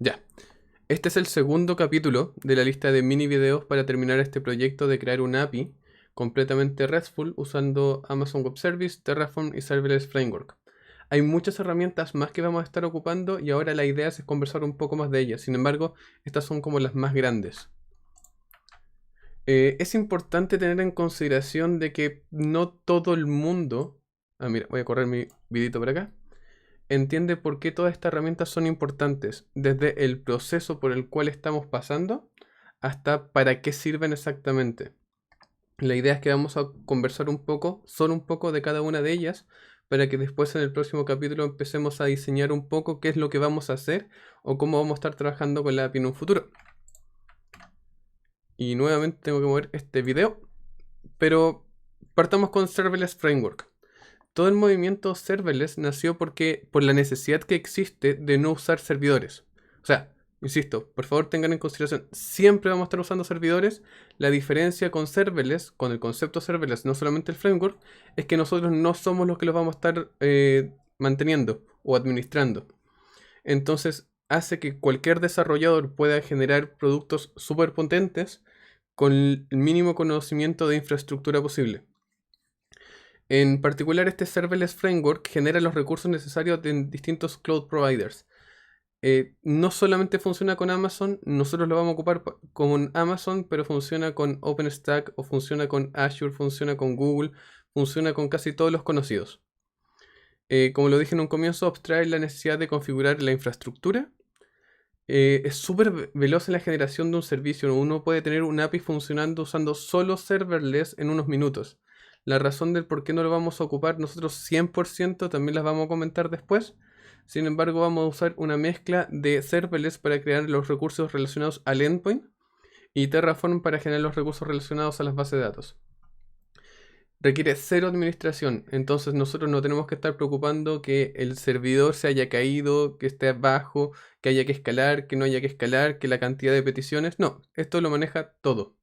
Ya. Este es el segundo capítulo de la lista de mini videos para terminar este proyecto de crear una API completamente RESTful usando Amazon Web Service, Terraform y Serverless Framework. Hay muchas herramientas más que vamos a estar ocupando y ahora la idea es conversar un poco más de ellas. Sin embargo, estas son como las más grandes. Es importante tener en consideración de que no todo el mundo... mira, voy a correr mi videito por acá. Entiende por qué todas estas herramientas son importantes, desde el proceso por el cual estamos pasando hasta para qué sirven exactamente. La idea es que vamos a conversar un poco, solo un poco de cada una de ellas, para que después en el próximo capítulo empecemos a diseñar un poco qué es lo que vamos a hacer o cómo vamos a estar trabajando con la API en un futuro. Y nuevamente tengo que mover este video, pero partamos con Serverless Framework. Todo el movimiento serverless nació por la necesidad que existe de no usar servidores. O sea, insisto, por favor tengan en consideración, siempre vamos a estar usando servidores. La diferencia con serverless, con el concepto serverless, no solamente el framework, es que nosotros no somos los que los vamos a estar manteniendo o administrando. Entonces hace que cualquier desarrollador pueda generar productos súper potentes con el mínimo conocimiento de infraestructura posible. En particular, este Serverless Framework genera los recursos necesarios de distintos cloud providers. No solamente funciona con Amazon, nosotros lo vamos a ocupar con Amazon, pero funciona con OpenStack, o funciona con Azure, funciona con Google, funciona con casi todos los conocidos. Como lo dije en un comienzo, abstrae la necesidad de configurar la infraestructura. Es súper veloz en la generación de un servicio. Uno puede tener un API funcionando usando solo serverless en unos minutos. La razón del por qué no lo vamos a ocupar nosotros 100% también las vamos a comentar después. Sin embargo, vamos a usar una mezcla de serverless para crear los recursos relacionados al endpoint y Terraform para generar los recursos relacionados a las bases de datos. Requiere cero administración, entonces nosotros no tenemos que estar preocupando que el servidor se haya caído, que esté bajo, que haya que escalar, que no haya que escalar, que la cantidad de peticiones. No, esto lo maneja todo.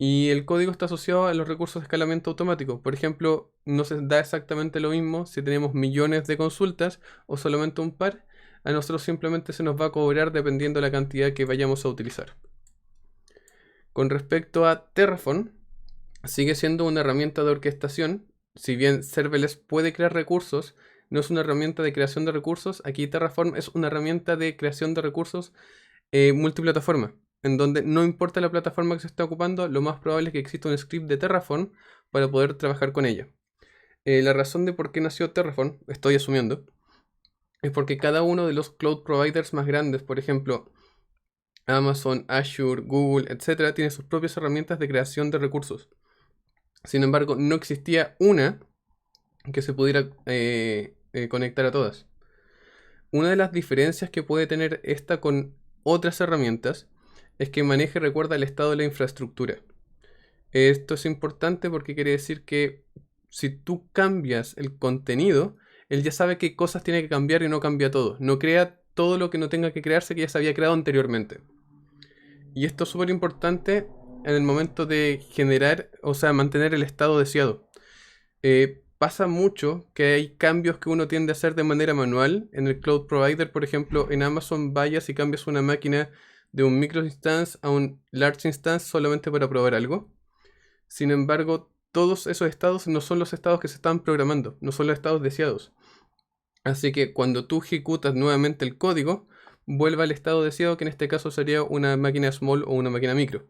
Y el código está asociado a los recursos de escalamiento automático. Por ejemplo, no se da exactamente lo mismo si tenemos millones de consultas o solamente un par. A nosotros simplemente se nos va a cobrar dependiendo de la cantidad que vayamos a utilizar. Con respecto a Terraform, sigue siendo una herramienta de orquestación. Si bien Serverless puede crear recursos, no es una herramienta de creación de recursos. Aquí Terraform es una herramienta de creación de recursos multiplataforma, en donde no importa la plataforma que se esté ocupando, lo más probable es que exista un script de Terraform para poder trabajar con ella. La razón de por qué nació Terraform, estoy asumiendo, es porque cada uno de los cloud providers más grandes, por ejemplo, Amazon, Azure, Google, etc., tiene sus propias herramientas de creación de recursos. Sin embargo, no existía una que se pudiera conectar a todas. Una de las diferencias que puede tener esta con otras herramientas es que maneja y recuerda el estado de la infraestructura. Esto es importante porque quiere decir que si tú cambias el contenido, él ya sabe qué cosas tiene que cambiar y no cambia todo. No crea todo lo que no tenga que crearse que ya se había creado anteriormente. Y esto es súper importante en el momento de generar, o sea, mantener el estado deseado. Pasa mucho que hay cambios que uno tiende a hacer de manera manual en el cloud provider. Por ejemplo, en Amazon vayas y cambias una máquina de un micro instance a un large instance solamente para probar algo. Sin embargo, todos esos estados no son los estados que se están programando, no son los estados deseados. Así que cuando tú ejecutas nuevamente el código, vuelve al estado deseado, que en este caso sería una máquina small o una máquina micro.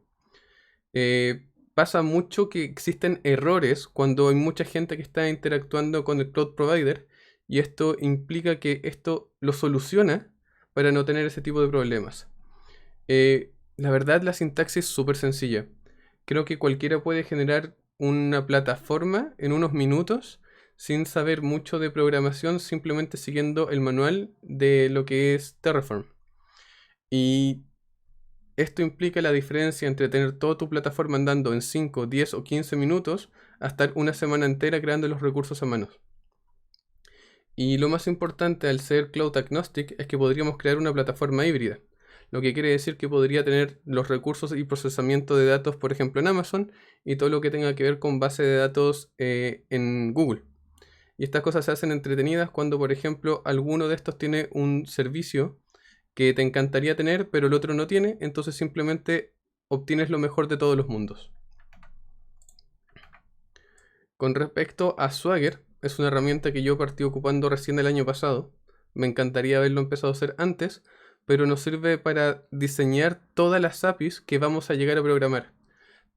Pasa mucho que existen errores cuando hay mucha gente que está interactuando con el cloud provider y esto implica que esto lo soluciona para no tener ese tipo de problemas. La verdad, la sintaxis es súper sencilla. Creo que cualquiera puede generar una plataforma en unos minutos sin saber mucho de programación, simplemente siguiendo el manual de lo que es Terraform. Y esto implica la diferencia entre tener toda tu plataforma andando en 5, 10 o 15 minutos a estar una semana entera creando los recursos a mano. Y lo más importante al ser cloud agnostic es que podríamos crear una plataforma híbrida, lo que quiere decir que podría tener los recursos y procesamiento de datos, por ejemplo, en Amazon y todo lo que tenga que ver con base de datos en Google. Y estas cosas se hacen entretenidas cuando, por ejemplo, alguno de estos tiene un servicio que te encantaría tener, pero el otro no tiene, entonces simplemente obtienes lo mejor de todos los mundos. Con respecto a Swagger, es una herramienta que yo partí ocupando recién el año pasado. Me encantaría haberlo empezado a hacer antes, pero nos sirve para diseñar todas las APIs que vamos a llegar a programar.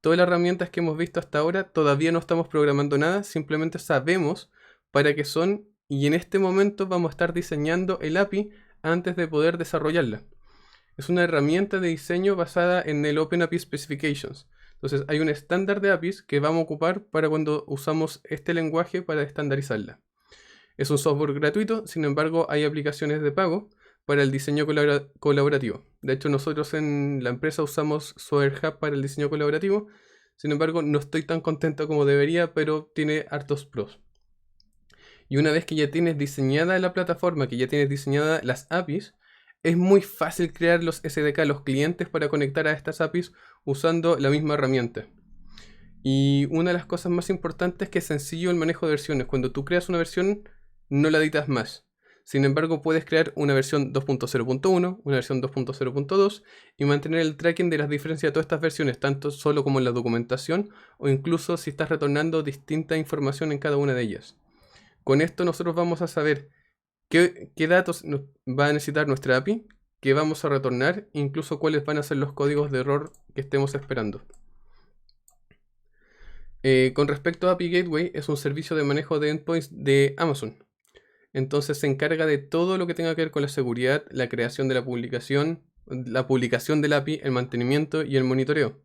Todas las herramientas que hemos visto hasta ahora todavía no estamos programando nada, simplemente sabemos para qué son y en este momento vamos a estar diseñando el API antes de poder desarrollarla. Es una herramienta de diseño basada en el OpenAPI Specifications. Entonces hay un estándar de APIs que vamos a ocupar para cuando usamos este lenguaje para estandarizarla. Es un software gratuito, sin embargo hay aplicaciones de pago para el diseño colaborativo. De hecho, nosotros en la empresa usamos Swagger Hub para el diseño colaborativo. Sin embargo, no estoy tan contento como debería, pero tiene hartos pros. Y una vez que ya tienes diseñada la plataforma, que ya tienes diseñadas las APIs, es muy fácil crear los SDK, los clientes, para conectar a estas APIs usando la misma herramienta. Y una de las cosas más importantes es que es sencillo el manejo de versiones. Cuando tú creas una versión, no la editas más. Sin embargo, puedes crear una versión 2.0.1, una versión 2.0.2 y mantener el tracking de las diferencias de todas estas versiones, tanto solo como en la documentación o incluso si estás retornando distinta información en cada una de ellas. Con esto nosotros vamos a saber qué datos va a necesitar nuestra API, qué vamos a retornar, incluso cuáles van a ser los códigos de error que estemos esperando. Con respecto a API Gateway, es un servicio de manejo de endpoints de Amazon. Entonces se encarga de todo lo que tenga que ver con la seguridad, la creación de la publicación del API, el mantenimiento y el monitoreo.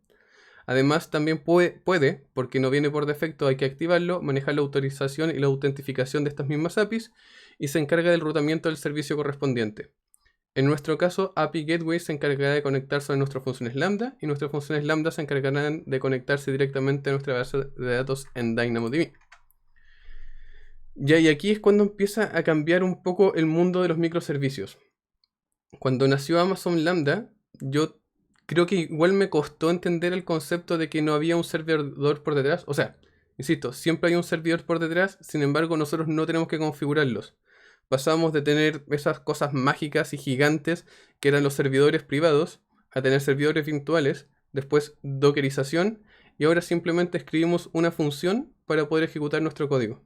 Además también puede, porque no viene por defecto, hay que activarlo, manejar la autorización y la autentificación de estas mismas APIs y se encarga del routamiento del servicio correspondiente. En nuestro caso, API Gateway se encargará de conectarse a nuestras funciones Lambda y nuestras funciones Lambda se encargarán de conectarse directamente a nuestra base de datos en DynamoDB. Y aquí es cuando empieza a cambiar un poco el mundo de los microservicios. Cuando nació Amazon Lambda, yo creo que igual me costó entender el concepto de que no había un servidor por detrás. O sea, insisto, siempre hay un servidor por detrás, sin embargo nosotros no tenemos que configurarlos. Pasamos de tener esas cosas mágicas y gigantes que eran los servidores privados a tener servidores virtuales, después dockerización y ahora simplemente escribimos una función para poder ejecutar nuestro código.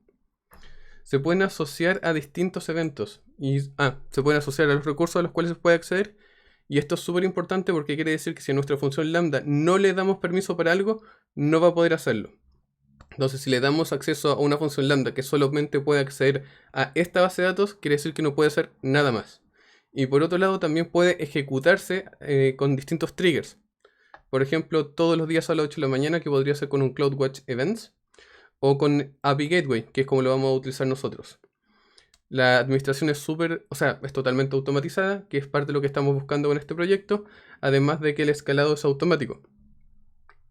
Se pueden asociar a distintos eventos y se pueden asociar a los recursos a los cuales se puede acceder. Y esto es súper importante porque quiere decir que si a nuestra función lambda no le damos permiso para algo, no va a poder hacerlo. Entonces, si le damos acceso a una función lambda que solamente puede acceder a esta base de datos, quiere decir que no puede hacer nada más. Y por otro lado, también puede ejecutarse con distintos triggers. Por ejemplo, todos los días a las 8 de la mañana, que podría ser con un CloudWatch Events, o con API Gateway, que es como lo vamos a utilizar nosotros. La administración es es totalmente automatizada, que es parte de lo que estamos buscando con este proyecto, además de que el escalado es automático.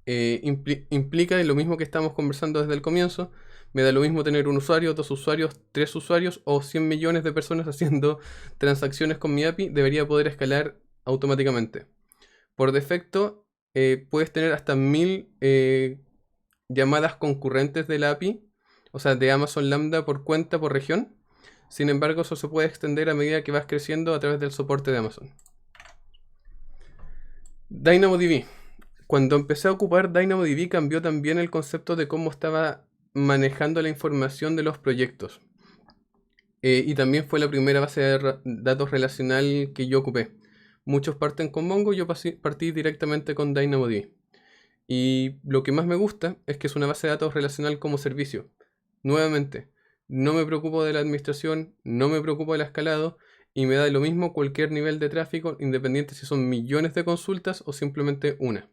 Implica lo mismo que estamos conversando desde el comienzo. Me da lo mismo tener un usuario, 2 usuarios, 3 usuarios o 100 millones de personas haciendo transacciones con mi API, debería poder escalar automáticamente. Por defecto, puedes tener hasta 1000 llamadas concurrentes de la API, o sea, de Amazon Lambda por cuenta, por región. Sin embargo, eso se puede extender a medida que vas creciendo a través del soporte de Amazon. DynamoDB. Cuando empecé a ocupar DynamoDB cambió también el concepto de cómo estaba manejando la información de los proyectos. Y también fue la primera base de datos relacional que yo ocupé. Muchos parten con Mongo, yo partí directamente con DynamoDB. Y lo que más me gusta es que es una base de datos relacional como servicio. Nuevamente, no me preocupo de la administración, no me preocupo del escalado y me da lo mismo cualquier nivel de tráfico, independiente si son millones de consultas o simplemente una.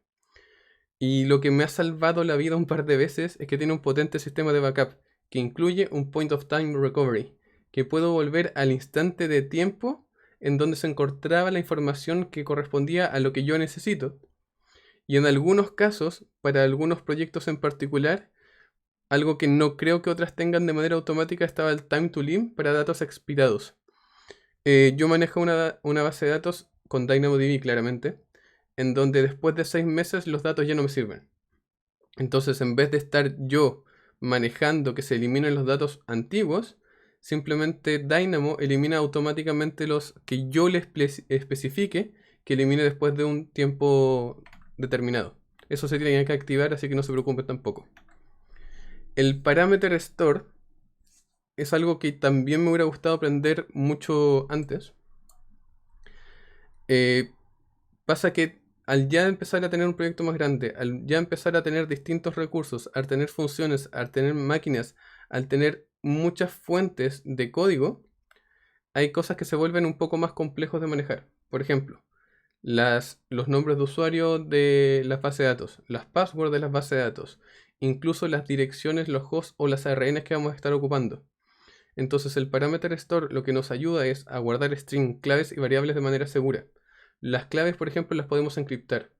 Y lo que me ha salvado la vida un par de veces es que tiene un potente sistema de backup que incluye un point of time recovery, que puedo volver al instante de tiempo en donde se encontraba la información que correspondía a lo que yo necesito. Y en algunos casos, para algunos proyectos en particular, algo que no creo que otras tengan de manera automática, estaba el time to limp para datos expirados. Yo manejo una base de datos con DynamoDB claramente, en donde después de 6 meses los datos ya no me sirven. Entonces, en vez de estar yo manejando que se eliminen los datos antiguos, simplemente Dynamo elimina automáticamente los que yo le especifique que elimine después de un tiempo determinado. Eso se tiene que activar, así que no se preocupen tampoco. El parameter store es algo que también me hubiera gustado aprender mucho antes. Pasa que al ya empezar a tener un proyecto más grande, al ya empezar a tener distintos recursos, al tener funciones, al tener máquinas, al tener muchas fuentes de código, hay cosas que se vuelven un poco más complejos de manejar. Por ejemplo, los nombres de usuario de las bases de datos, las passwords de las bases de datos, incluso las direcciones, los hosts o las ARNs que vamos a estar ocupando. Entonces el parameter store lo que nos ayuda es a guardar string, claves y variables de manera segura. Las claves, por ejemplo, las podemos encriptar.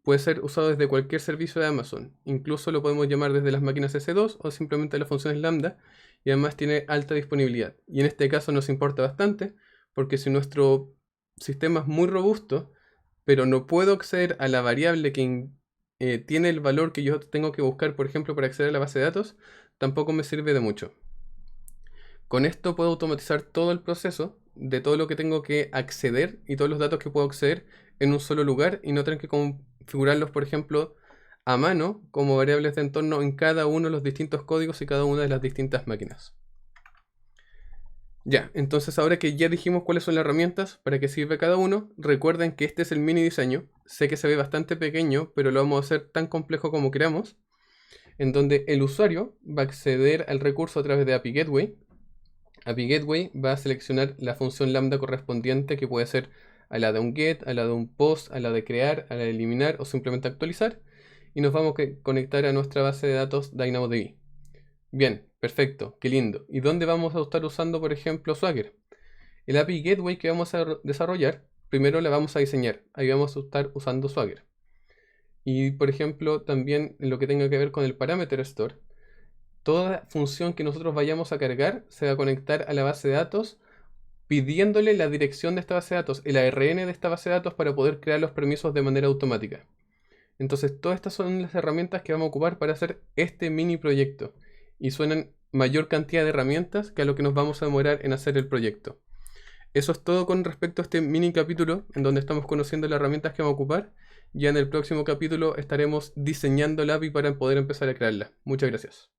Puede ser usado desde cualquier servicio de Amazon. Incluso lo podemos llamar desde las máquinas S2 o simplemente las funciones lambda. Y además tiene alta disponibilidad. Y en este caso nos importa bastante porque si nuestro sistema es muy robusto, pero no puedo acceder a la variable que tiene el valor que yo tengo que buscar, por ejemplo, para acceder a la base de datos, tampoco me sirve de mucho. Con esto puedo automatizar todo el proceso de todo lo que tengo que acceder y todos los datos que puedo acceder en un solo lugar y no tener que configurarlos, por ejemplo, a mano como variables de entorno en cada uno de los distintos códigos y cada una de las distintas máquinas. Ya, entonces ahora que ya dijimos cuáles son las herramientas, para qué sirve cada uno, recuerden que este es el mini diseño. Sé que se ve bastante pequeño, pero lo vamos a hacer tan complejo como queramos, en donde el usuario va a acceder al recurso a través de API Gateway. API Gateway va a seleccionar la función lambda correspondiente, que puede ser a la de un get, a la de un post, a la de crear, a la de eliminar o simplemente actualizar. Y nos vamos a conectar a nuestra base de datos DynamoDB. Bien, perfecto, qué lindo. ¿Y dónde vamos a estar usando, por ejemplo, Swagger? El API Gateway que vamos a desarrollar, primero la vamos a diseñar. Ahí vamos a estar usando Swagger. Y, por ejemplo, también en lo que tenga que ver con el parameter store, toda función que nosotros vayamos a cargar se va a conectar a la base de datos pidiéndole la dirección de esta base de datos, el ARN de esta base de datos para poder crear los permisos de manera automática. Entonces todas estas son las herramientas que vamos a ocupar para hacer este mini proyecto. Y suenan mayor cantidad de herramientas que a lo que nos vamos a demorar en hacer el proyecto. Eso es todo con respecto a este mini capítulo en donde estamos conociendo las herramientas que vamos a ocupar. Ya en el próximo capítulo estaremos diseñando la API para poder empezar a crearla. Muchas gracias.